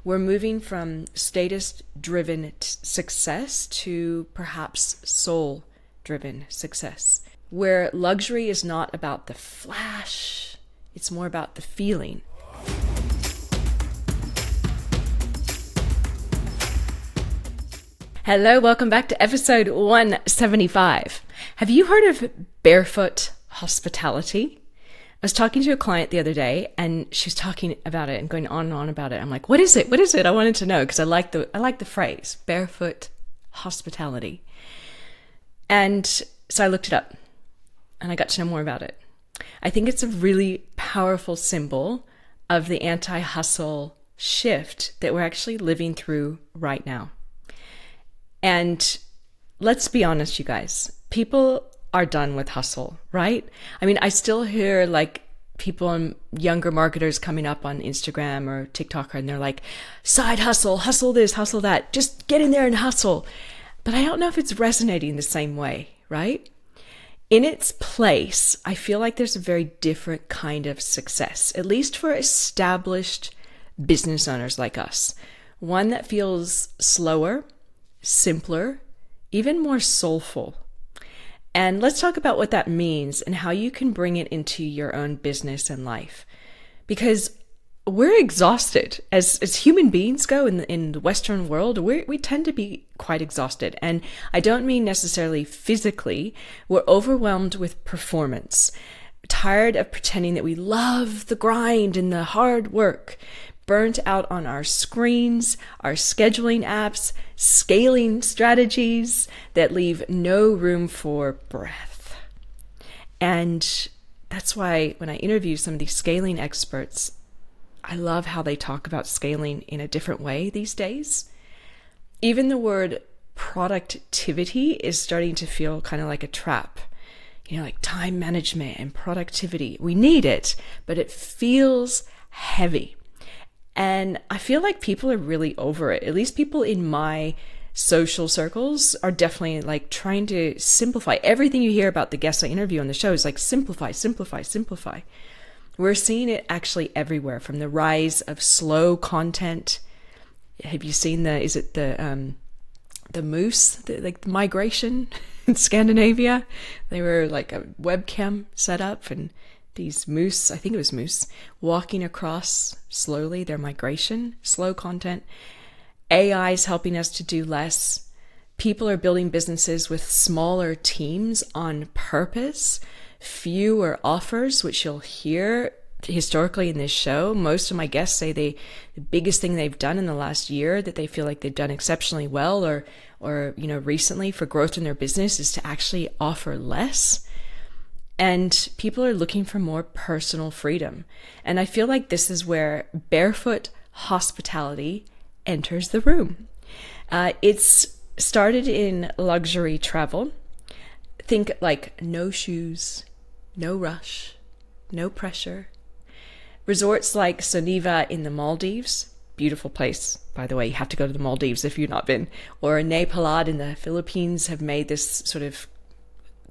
We're moving from status-driven success to perhaps soul-driven success, where luxury is not about the flash, it's more about the feeling. Hello, welcome back to episode 175. Have you heard of Barefoot hospitality? I was talking to a client the other day and she was talking about it and going on and on about it. I'm like, what is it? What is it? I wanted to know because I like the phrase, Barefoot hospitality. And so I looked it up and I got to know more about it. I think it's a really powerful symbol of the anti-hustle shift that we're actually living through right now. And let's be honest, you guys, people are done with hustle, right? I mean, I still hear like people and younger marketers coming up on Instagram or TikTok and they're like, side hustle, hustle this, hustle that, just get in there and hustle. But I don't know if it's resonating the same way, right? In its place, I feel like there's a very different kind of success, at least for established business owners like us. One that feels slower, simpler, even more soulful. And let's talk about what that means and how you can bring it into your own business and life. Because we're exhausted. As human beings go in the Western world, we tend to be quite exhausted. And I don't mean necessarily physically. We're overwhelmed with performance, tired of pretending that we love the grind and the hard work, burnt out on our screens, our scheduling apps, scaling strategies that leave no room for breath. And that's why when I interview some of these scaling experts, I love how they talk about scaling in a different way these days. Even the word productivity is starting to feel kind of like a trap. You know, like time management and productivity. We need it, but it feels heavy. And I feel like people are really over it. At least people in my social circles are definitely like trying to simplify. Everything you hear about the guests I interview on the show is like simplify, simplify, simplify. We're seeing it actually everywhere, from the rise of slow content. Have you seen the moose, like the migration in Scandinavia? They were like a webcam set up and these moose, I think it was moose, walking across slowly their migration, slow content. AI is helping us to do less. People are building businesses with smaller teams on purpose, fewer offers, which you'll hear historically in this show. Most of my guests say the biggest thing they've done in the last year that they feel like they've done exceptionally well or recently for growth in their business is to actually offer less. And people are looking for more personal freedom. And I feel like this is where Barefoot hospitality enters the room. It's started in luxury travel. Think like no shoes, no rush, no pressure. Resorts like Soniva in the Maldives, beautiful place, by the way, you have to go to the Maldives if you've not been, or Nepalad in the Philippines have made this sort of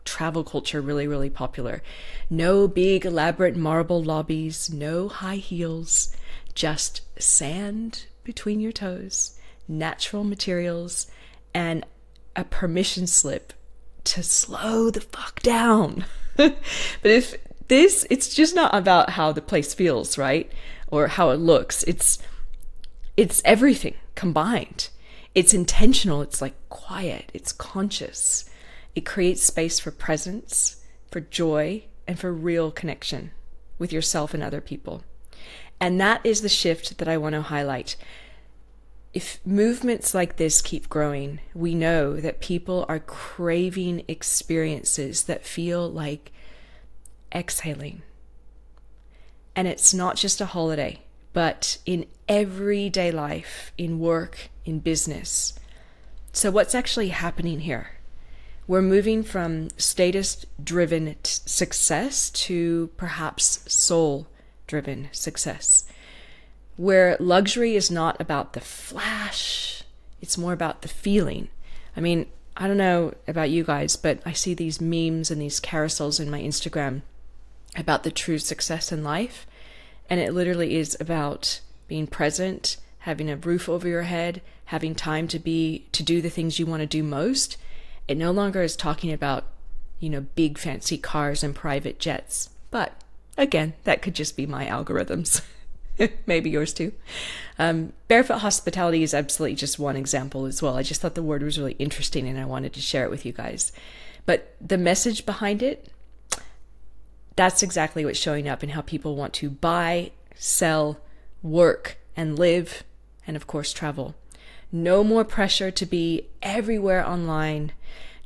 travel culture really, really popular. No big elaborate marble lobbies, no high heels, just sand between your toes, natural materials, and a permission slip to slow the fuck down. But it's just not about how the place feels, right? Or how it looks. It's everything combined. It's intentional. It's like quiet. It's conscious. It creates space for presence, for joy, and for real connection with yourself and other people. And that is the shift that I want to highlight. If movements like this keep growing, we know that people are craving experiences that feel like exhaling. And it's not just a holiday, but in everyday life, in work, in business. So what's actually happening here? We're moving from status-driven success to perhaps soul-driven success, where luxury is not about the flash, it's more about the feeling. I mean, I don't know about you guys, but I see these memes and these carousels in my Instagram about the true success in life, and it literally is about being present, having a roof over your head, having time to do the things you want to do most. It no longer is talking about, big fancy cars and private jets. But again, that could just be my algorithms. Maybe yours too. Barefoot hospitality is absolutely just one example as well. I just thought the word was really interesting and I wanted to share it with you guys. But the message behind it, that's exactly what's showing up in how people want to buy, sell, work, and live, and of course travel. No more pressure to be everywhere online.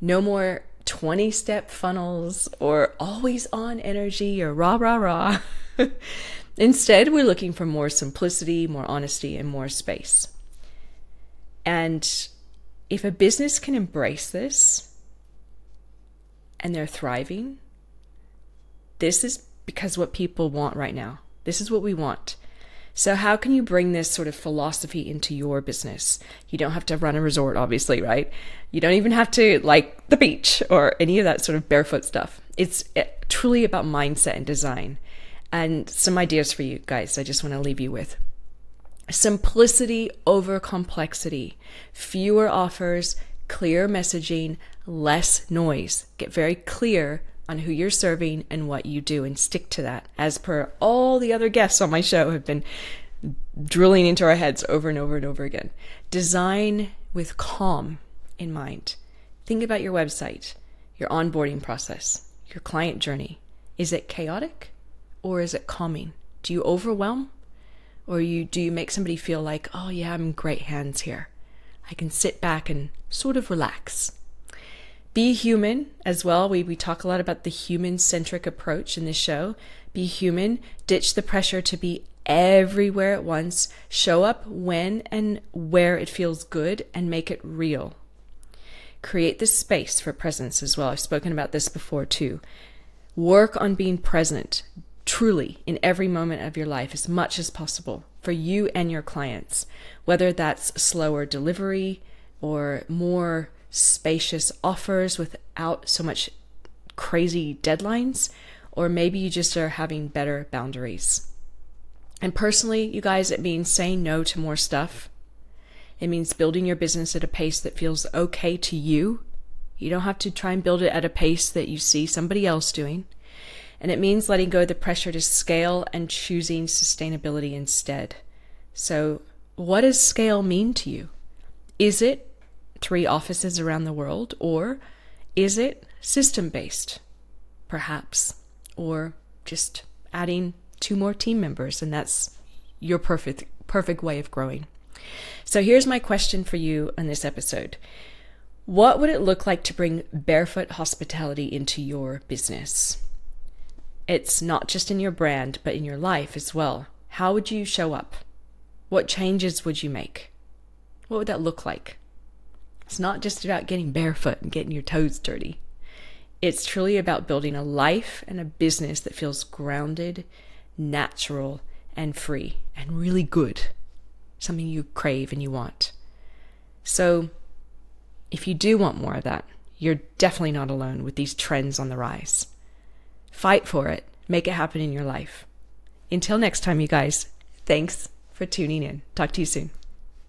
No more 20-step funnels or always on energy or rah, rah, rah. Instead, we're looking for more simplicity, more honesty, and more space. And if a business can embrace this and they're thriving, this is because what people want right now. This is what we want. So how can you bring this sort of philosophy into your business? You don't have to run a resort, obviously, right? You don't even have to like the beach or any of that sort of barefoot stuff. It's truly about mindset and design. And some ideas for you guys I just want to leave you with. Simplicity over complexity. Fewer offers, clear messaging, less noise. Get very clear on who you're serving and what you do and stick to that, as per all the other guests on my show have been drilling into our heads over and over and over again. Design with calm in mind. Think about your website, your onboarding process, your client journey. Is it chaotic or is it calming? Do you overwhelm or do you make somebody feel like, oh yeah, I'm in great hands here. I can sit back and sort of relax. Be human as well. We talk a lot about the human-centric approach in this show. Be human. Ditch the pressure to be everywhere at once. Show up when and where it feels good and make it real. Create the space for presence as well. I've spoken about this before too. Work on being present truly in every moment of your life as much as possible for you and your clients, whether that's slower delivery or more spacious offers without so much crazy deadlines, or maybe you just are having better boundaries. And personally, you guys, it means saying no to more stuff. It means building your business at a pace that feels okay to you. You don't have to try and build it at a pace that you see somebody else doing. And it means letting go of the pressure to scale and choosing sustainability instead. So what does scale mean to you? Is it 3 offices around the world, or is it system-based, perhaps, or just adding 2 more team members, and that's your perfect way of growing. So here's my question for you on this episode. What would it look like to bring Barefoot hospitality into your business? It's not just in your brand, but in your life as well. How would you show up? What changes would you make? What would that look like? It's not just about getting barefoot and getting your toes dirty. It's truly about building a life and a business that feels grounded, natural, and free, and really good. Something you crave and you want. So if you do want more of that, you're definitely not alone with these trends on the rise. Fight for it. Make it happen in your life. Until next time, you guys, thanks for tuning in. Talk to you soon.